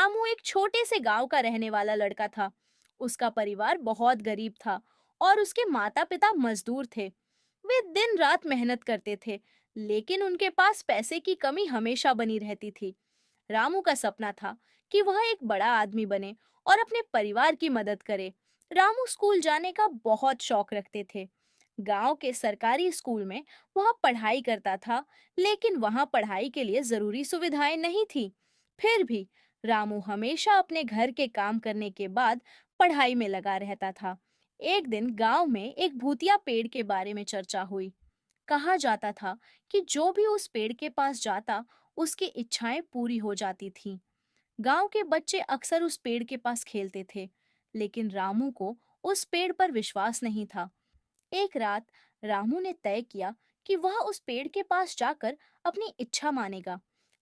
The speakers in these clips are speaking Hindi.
रामू एक छोटे से गांव का रहने वाला लड़का था। उसका परिवार बहुत गरीब था और उसके माता-पिता मजदूर थे। वे दिन रात मेहनत करते थे, लेकिन उनके पास पैसे की कमी हमेशा बनी रहती थी। रामू का सपना था कि वह एक बड़ा आदमी बने और अपने परिवार की मदद करे। रामू स्कूल जाने का बहुत शौक रखते थे। गांव के सरकारी स्कूल में वह पढ़ाई करता था, लेकिन वहां पढ़ाई के लिए जरूरी सुविधाएं नहीं थी। फिर भी रामू हमेशा अपने घर के काम करने के बाद पढ़ाई में लगा रहता था। एक दिन गांव में एक भूतिया पेड़ के बारे में चर्चा हुई। कहा जाता था कि जो भी उस पेड़ के पास जाता, उसकी इच्छाएं पूरी हो जाती थीं। गांव के बच्चे अक्सर उस पेड़ के पास खेलते थे, लेकिन रामू को उस पेड़ पर विश्वास नहीं था। एक रात रामू ने तय किया कि वह उस पेड़ के पास जाकर अपनी इच्छा मानेगा।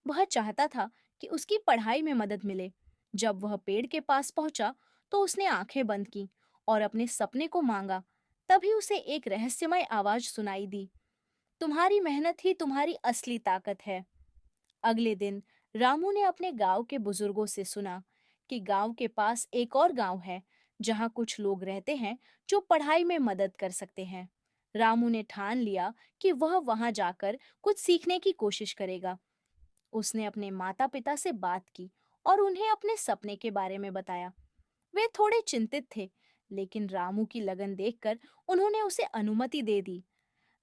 वह चाहता था कि उसकी पढ़ाई में मदद मिले। जब वह पेड़ के पास पहुंचा, तो उसने आंखें बंद की और अपने सपने को मांगा। तभी उसे एक रहस्यमय आवाज सुनाई दी, तुम्हारी मेहनत ही तुम्हारी असली ताकत है। अगले दिन रामू ने अपने गांव के बुजुर्गों से सुना कि गांव के पास एक और गांव है जहां कुछ लोग रहते हैं जो पढ़ाई में मदद कर सकते हैं। रामू ने ठान लिया कि वह वहां जाकर कुछ सीखने की कोशिश करेगा। उसने अपने माता-पिता से बात की और उन्हें अपने सपने के बारे में बताया। वे थोड़े चिंतित थे, लेकिन रामू की लगन देखकर उन्होंने उसे अनुमति दे दी।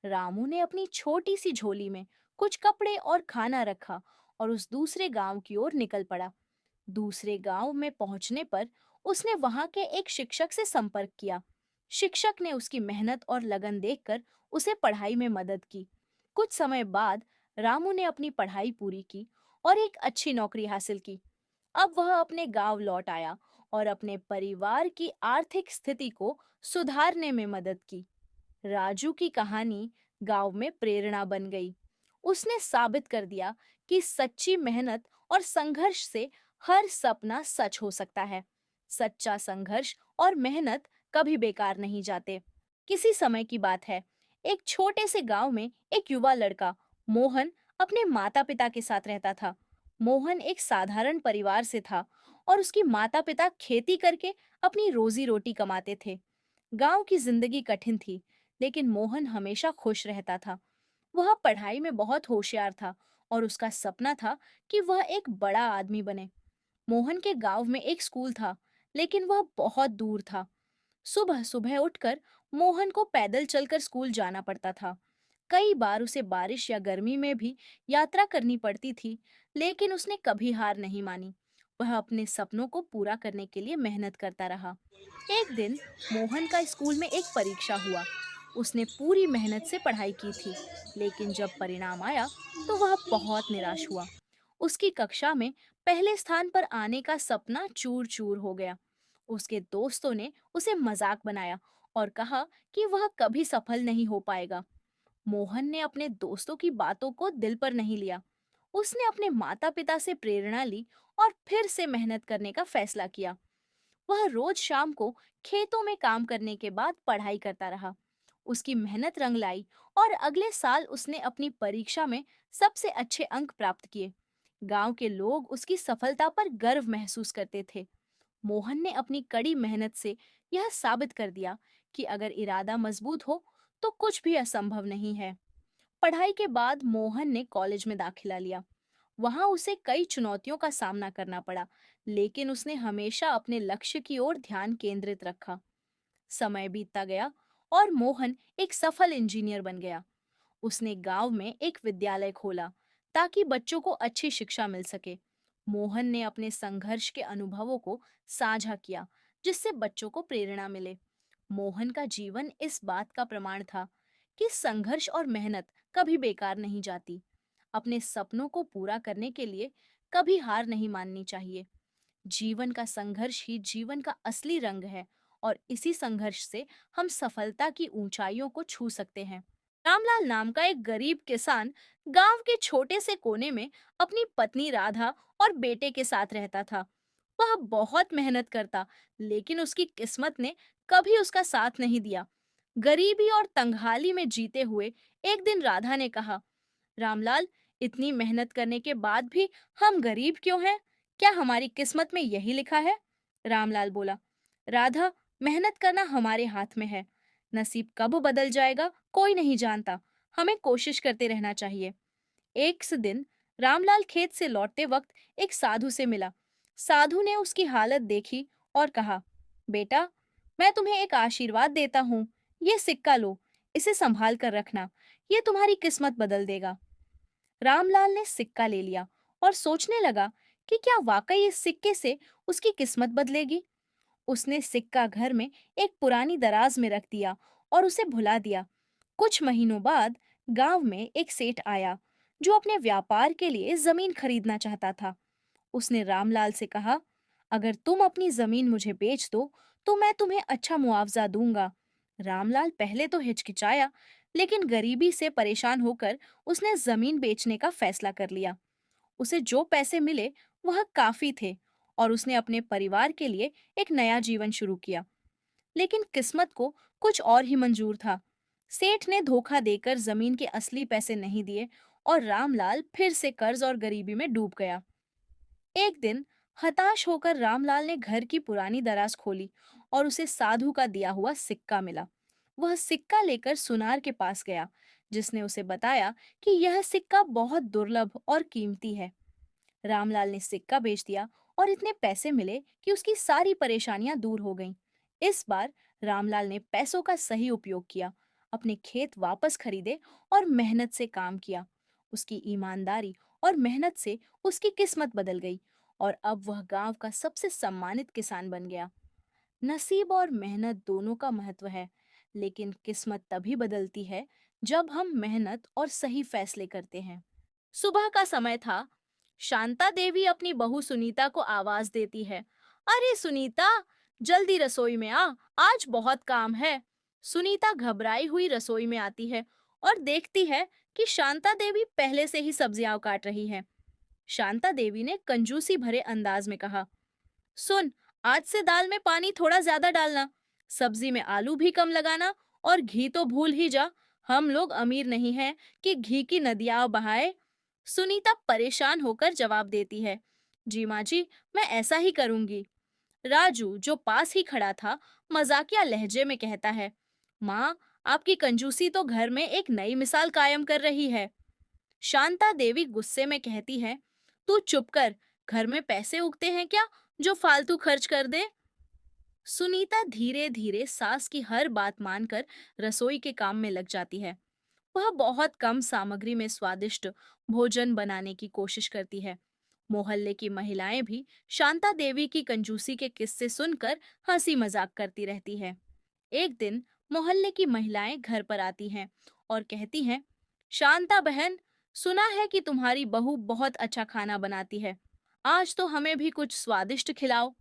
रामू ने अपनी छोटी सी झोली में कुछ कपड़े और खाना रखा और उस दूसरे गांव की ओर निकल पड़ा। दूसरे गांव में पहुंचने पर उसने वहां के एक शिक्षक से संपर्क किया। शिक्षक ने उसकी मेहनत और लगन देखकर उसे पढ़ाई में मदद की। कुछ समय बाद रामू ने अपनी पढ़ाई पूरी की और एक अच्छी नौकरी हासिल की। अब वह अपने गांव लौट आया और अपने परिवार की आर्थिक स्थिति को सुधारने में मदद की। राजू की कहानी गांव में प्रेरणा बन गई। उसने साबित कर दिया कि सच्ची मेहनत और संघर्ष से हर सपना सच हो सकता है। सच्चा संघर्ष और मेहनत कभी बेकार नहीं जाते। किसी समय की बात है, एक छोटे से गांव में एक युवा लड़का मोहन अपने माता-पिता के साथ रहता था। मोहन एक साधारण परिवार से था और उसकी माता-पिता खेती करके अपनी रोजी रोटी कमाते थे। गांव की जिंदगी कठिन थी, लेकिन मोहन हमेशा खुश रहता था। वह पढ़ाई में बहुत होशियार था और उसका सपना था कि वह एक बड़ा आदमी बने। मोहन के गांव में एक स्कूल था, लेकिन वह बहुत दूर था। सुबह सुबह उठकर मोहन को पैदल चलकर स्कूल जाना पड़ता था। कई बार उसे बारिश या गर्मी में भी यात्रा करनी पड़ती थी, लेकिन उसने कभी हार नहीं मानी। वह अपने सपनों को पूरा करने के लिए मेहनत करता रहा। एक दिन मोहन का स्कूल में एक परीक्षा हुआ। उसने पूरी मेहनत से पढ़ाई की थी, लेकिन जब परिणाम आया तो वह बहुत निराश हुआ। उसकी कक्षा में पहले स्थान पर आने का सपना चूर-चूर हो गया। उसके दोस्तों ने उसे मजाक बनाया और कहा कि वह कभी सफल नहीं हो पाएगा। मोहन ने अपने दोस्तों की बातों को दिल पर नहीं लिया। उसने अपने माता-पिता से प्रेरणा ली और फिर से मेहनत करने का फैसला किया। वह रोज शाम को खेतों में काम करने के बाद पढ़ाई करता रहा। उसकी मेहनत रंग लाई और अगले साल उसने अपनी परीक्षा में सबसे अच्छे अंक प्राप्त किए। गांव के लोग उसकी सफलता पर गर्व महसूस करते थे। मोहन ने अपनी कड़ी मेहनत से यह साबित कर दिया कि अगर इरादा मजबूत हो तो कुछ भी असंभव नहीं है। पढ़ाई के बाद मोहन ने कॉलेज में दाखिला लिया। वहां उसे कई चुनौतियों का सामना करना पड़ा, लेकिन उसने हमेशा अपने लक्ष्य की ओर ध्यान केंद्रित रखा। समय बीतता गया और मोहन एक सफल इंजीनियर बन गया। उसने गांव में एक विद्यालय खोला ताकि बच्चों को अच्छी शिक्षा मिल सके। मोहन ने अपने संघर्ष के अनुभवों को साझा किया, जिससे बच्चों को प्रेरणा मिले। मोहन का जीवन इस बात का प्रमाण था कि संघर्ष और मेहनत कभी बेकार नहीं जाती। अपने सपनों को पूरा करने के लिए कभी हार नहीं माननी चाहिए। जीवन का संघर्ष ही जीवन का असली रंग है और इसी संघर्ष से हम सफलता की ऊंचाइयों को छू सकते हैं। रामलाल नाम का एक गरीब किसान गांव के छोटे से कोने में अपनी पत्नी राधा और बेटे के साथ रहता था। वह बहुत मेहनत करता, लेकिन उसकी किस्मत ने कभी उसका साथ नहीं दिया। गरीबी और तंगहाली में जीते हुए एक दिन राधा ने कहा, रामलाल, इतनी मेहनत करने के बाद भी हम गरीब क्यों हैं? क्या हमारी किस्मत में यही लिखा है? रामलाल बोला। राधा, मेहनत करना हमारे हाथ में है। नसीब कब बदल जाएगा कोई नहीं जानता। हमें कोशिश करते रहना चाहिए। दिन रामलाल खेत से लौटते वक्त एक साधु से मिला। साधु ने उसकी हालत देखी और कहा, बेटा, मैं तुम्हें एक आशीर्वाद देता हूँ। ये सिक्का लो, इसे संभाल कर रखना। ये तुम्हारी किस्मत बदल देगा। रामलाल ने सिक्का ले लिया और सोचने लगा कि क्या वाकई इस सिक्के से उसकी किस्मत बदलेगी। उसने सिक्का घर में एक पुरानी दराज में रख दिया और उसे भुला दिया। कुछ महीनों बाद गांव में एक सेठ आया जो अपने व्यापार के लिए जमीन खरीदना चाहता था। उसने रामलाल से कहा, अगर तुम अपनी जमीन मुझे बेच दो तो मैं तुम्हें अच्छा मुआवजा दूंगा। रामलाल पहले तो हिचकिचाया, लेकिन गरीबी से परेशान होकर उसने जमीन बेचने का फैसला कर लिया। उसे जो पैसे मिले वह काफी थे और उसने अपने परिवार के लिए एक नया जीवन शुरू किया। लेकिन किस्मत को कुछ और ही मंजूर था। सेठ ने धोखा देकर जमीन के असली पैसे नहीं दिए और रामलाल फिर से कर्ज और गरीबी में डूब गया। एक दिन हताश होकर रामलाल ने घर की पुरानी दराज खोली और उसे साधु का दिया हुआ सिक्का मिला। वह सिक्का लेकर सुनार के पास गया, जिसने उसे बताया कि यह सिक्का बहुत दुर्लभ और कीमती है। रामलाल ने सिक्का बेच दिया और इतने पैसे मिले कि उसकी सारी परेशानियां दूर हो गईं। इस बार रामलाल ने पैसों का सही उपयोग किया, अपने खेत वापस खरीदे और मेहनत से काम किया। उसकी ईमानदारी और मेहनत से उसकी किस्मत बदल गई और अब वह गांव का सबसे सम्मानित किसान बन गया। नसीब और मेहनत दोनों का महत्व है, लेकिन किस्मत तभी बदलती है जब हम मेहनत और सही फैसले करते हैं। सुबह का समय था। शांता देवी अपनी बहू सुनीता को आवाज देती है, अरे सुनीता, जल्दी रसोई में आ, आज बहुत काम है। सुनीता घबराई हुई रसोई में आती है और देखती है कि शांता देवी पहले से ही सब्जियां काट रही है। शांता देवी ने कंजूसी भरे अंदाज में कहा, सुन, आज से दाल में पानी थोड़ा ज्यादा डालना, सब्जी में आलू भी कम लगाना और घी तो भूल ही जा। हम लोग अमीर नहीं हैं कि घी की नदियां बहाए। सुनीता परेशान होकर जवाब देती है, जी माँ जी, मैं ऐसा ही करूंगी। राजू, जो पास ही खड़ा था, मजाकिया लहजे में कहता है, माँ, आपकी कंजूसी तो घर में एक नई मिसाल कायम कर रही है। शांता देवी गुस्से में कहती है, तू चुप कर, घर में पैसे उगते हैं क्या जो फालतू खर्च कर दे। सुनीता धीरे धीरे सास की हर बात मानकर रसोई के काम में लग जाती है। वह बहुत कम सामग्री में स्वादिष्ट भोजन बनाने की कोशिश करती है। मोहल्ले की महिलाएं भी शांता देवी की कंजूसी के किस्से सुनकर हंसी मजाक करती रहती है। एक दिन मोहल्ले की महिलाएं घर पर आती हैं और कहती हैं, शांता बहन, सुना है कि तुम्हारी बहू बहुत अच्छा खाना बनाती है। आज तो हमें भी कुछ स्वादिष्ट खिलाओ।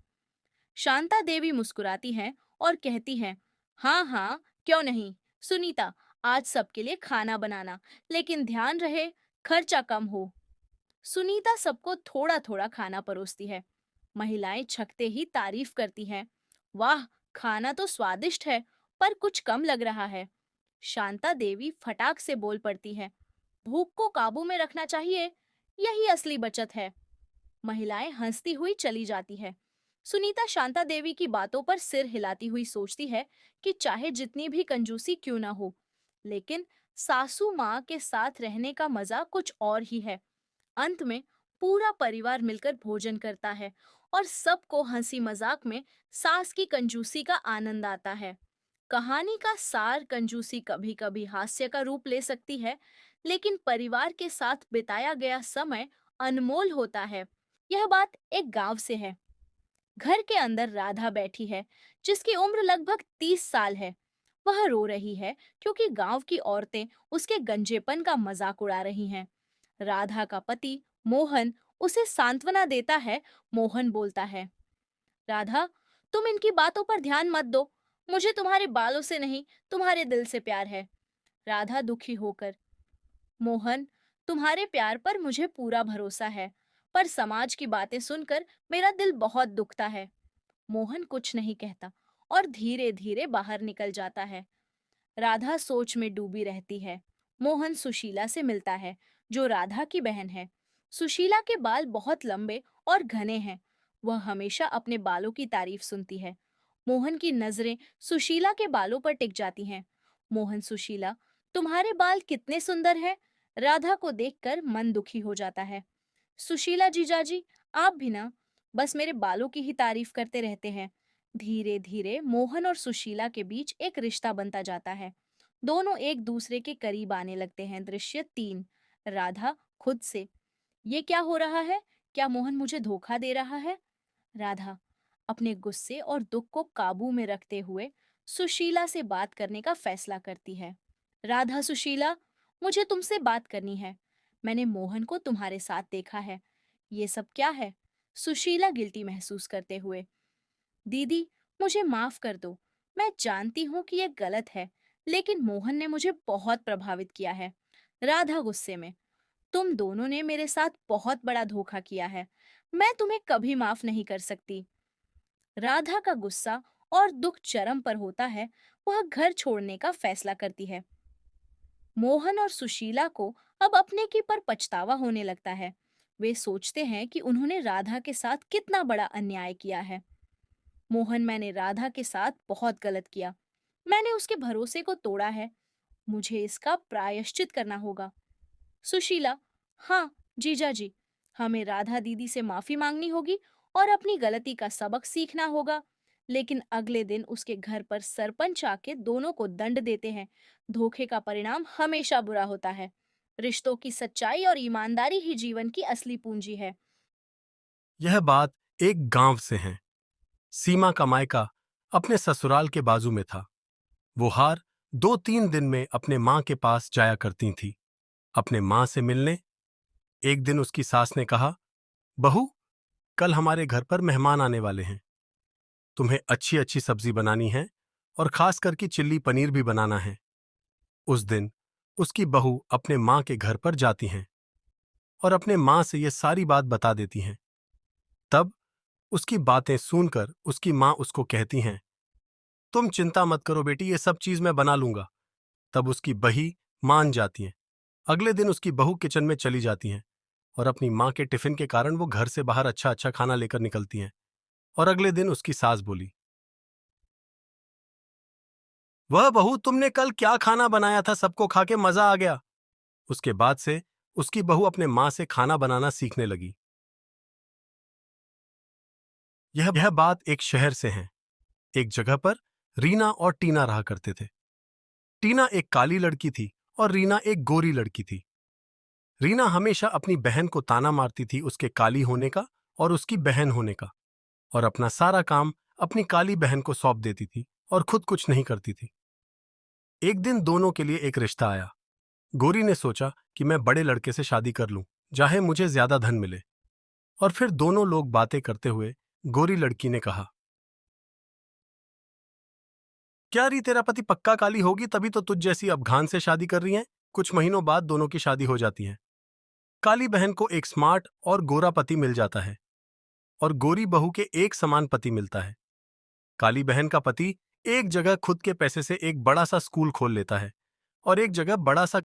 शांता देवी मुस्कुराती हैं और कहती हैं, हाँ हाँ, क्यों नहीं। सुनीता, आज सबके लिए खाना बनाना, लेकिन ध्यान रहे खर्चा कम हो। सुनीता सबको थोड़ा थोड़ा खाना परोसती है। महिलाएं छकते ही तारीफ करती हैं, वाह, खाना तो स्वादिष्ट है, पर कुछ कम लग रहा है। शांता देवी फटाक से बोल पड़ती है, भूख को काबू में रखना चाहिए, यही असली बचत है। महिलाएं हंसती हुई चली जाती है। सुनीता शांता देवी की बातों पर सिर हिलाती हुई सोचती है कि चाहे जितनी भी कंजूसी क्यों ना हो, लेकिन सासू माँ के साथ रहने का मजा कुछ और ही है। अंत में पूरा परिवार मिलकर भोजन करता है और सबको हंसी मजाक में सास की कंजूसी का आनंद आता है। कहानी का सार, कंजूसी कभी कभी हास्य का रूप ले सकती है, लेकिन परिवार के साथ बिताया गया समय अनमोल होता है। यह बात एक गांव से है। घर के अंदर राधा बैठी है, जिसकी उम्र लगभग 30 साल है। वह रो रही है क्योंकि गांव की औरतें उसके गंजेपन का मजाक उड़ा रही हैं। राधा का पति मोहन उसे सांत्वना देता है। मोहन बोलता है, राधा, तुम इनकी बातों पर ध्यान मत दो। मुझे तुम्हारे बालों से नहीं, तुम्हारे दिल से प्यार है। राधा दुखी होकर, मोहन, तुम्हारे प्यार पर मुझे पूरा भरोसा है, पर समाज की बातें सुनकर मेरा दिल बहुत दुखता है। मोहन कुछ नहीं कहता और धीरे धीरे बाहर निकल जाता है। राधा सोच में डूबी रहती है। मोहन सुशीला से मिलता है, जो राधा की बहन है। सुशीला के बाल बहुत लंबे और घने हैं। वह हमेशा अपने बालों की तारीफ सुनती है। मोहन की नजरें सुशीला के बालों पर टिक जाती हैं। मोहन, सुशीला, तुम्हारे बाल कितने सुंदर हैं। राधा को देखकर मन दुखी हो जाता है। सुशीला जीजाजी, आप भी ना बस मेरे बालों की ही तारीफ करते रहते हैं। धीरे धीरे मोहन और सुशीला के बीच एक रिश्ता बनता जाता है। दोनों एक दूसरे के करीब आने लगते हैं। दृश्य 3। राधा खुद से। ये क्या हो रहा है? क्या मोहन मुझे धोखा दे रहा है? राधा अपने गुस्से और दुख को काबू में रखते हुए सुशीला से बात करने का फैसला करती है। राधा, सुशीला, मुझे तुमसे बात करनी है। मैंने मोहन को तुम्हारे साथ देखा है। ये सब क्या है? सुशीला गिल्टी महसूस करते हुए। दीदी, मुझे माफ कर दो। मैं जानती हूँ कि ये गलत है, लेकिन मोहन ने मुझे बहुत प्रभावित किया है। राधा गुस्से में। तुम दोनों ने मेरे साथ बहुत बड़ा धोखा किया है। मैं तुम्हें कभी माफ नहीं कर सकती। राधा का गुस्सा और दुख चरम पर होता है। वह घर छोड़ने का फैसला करती है। मोहन और सुशीला को अब अपने की पर पछतावा होने लगता है। वे सोचते हैं कि उन्होंने राधा के साथ कितना बड़ा अन्याय किया है। मोहन, मैंने राधा के साथ बहुत गलत किया। मैंने उसके भरोसे को तोड़ा है। मुझे इसका प्रायश्चित करना होगा। सुशीला, हाँ जीजा जी, हमें राधा दीदी से माफी मांगनी होगी और अपनी गलती का सबक सीखना होगा। लेकिन अगले दिन उसके घर पर सरपंच आके दोनों को दंड देते हैं। धोखे का परिणाम हमेशा बुरा होता है। रिश्तों की सच्चाई और ईमानदारी ही जीवन की असली पूंजी है। यह बात एक गांव से है। सीमा का मायका अपने ससुराल के बाजू में था। वो हर 2-3 दिन में अपने माँ के पास जाया करती थी, अपने माँ से मिलने। एक दिन उसकी सास ने कहा, बहू, कल हमारे घर पर मेहमान आने वाले हैं। तुम्हें अच्छी अच्छी सब्जी बनानी है और खास करके चिल्ली पनीर भी बनाना है। उस दिन उसकी बहू अपने माँ के घर पर जाती हैं और अपने माँ से ये सारी बात बता देती हैं। तब उसकी बातें सुनकर उसकी माँ उसको कहती हैं, तुम चिंता मत करो बेटी, ये सब चीज मैं बना लूंगा। तब उसकी बही मान जाती है। अगले दिन उसकी बहू किचन में चली जाती हैं और अपनी माँ के टिफिन के कारण वो घर से बाहर अच्छा अच्छा खाना लेकर निकलती हैं। और अगले दिन उसकी सास बोली, वह बहू, तुमने कल क्या खाना बनाया था, सबको खा के मजा आ गया। उसके बाद से उसकी बहू अपने माँ से खाना बनाना सीखने लगी। यह बात एक शहर से है। एक जगह पर रीना और टीना रहा करते थे। टीना एक काली लड़की थी और रीना एक गोरी लड़की थी। रीना हमेशा अपनी बहन को ताना मारती थी उसके काली होने का और उसकी बहन होने का, और अपना सारा काम अपनी काली बहन को सौंप देती थी और खुद कुछ नहीं करती थी। एक दिन दोनों के लिए एक रिश्ता आया। गोरी ने सोचा कि मैं बड़े लड़के से शादी कर लूं, चाहे मुझे ज्यादा धन मिले। और फिर दोनों लोग बातें करते हुए गोरी लड़की ने कहा, क्या री, तेरा पति पक्का काली होगी तभी तो तुझ जैसी अफगान से शादी कर रही है। कुछ महीनों बाद दोनों की शादी हो जाती है। काली बहन को एक स्मार्ट और गोरा पति मिल जाता है और गोरी बहू के एक समान पति मिलता है। काली बहन का पति एक जगह खुद के पैसे से एक बड़ा सा स्कूल खोल लेता है और एक जगह बड़ा सा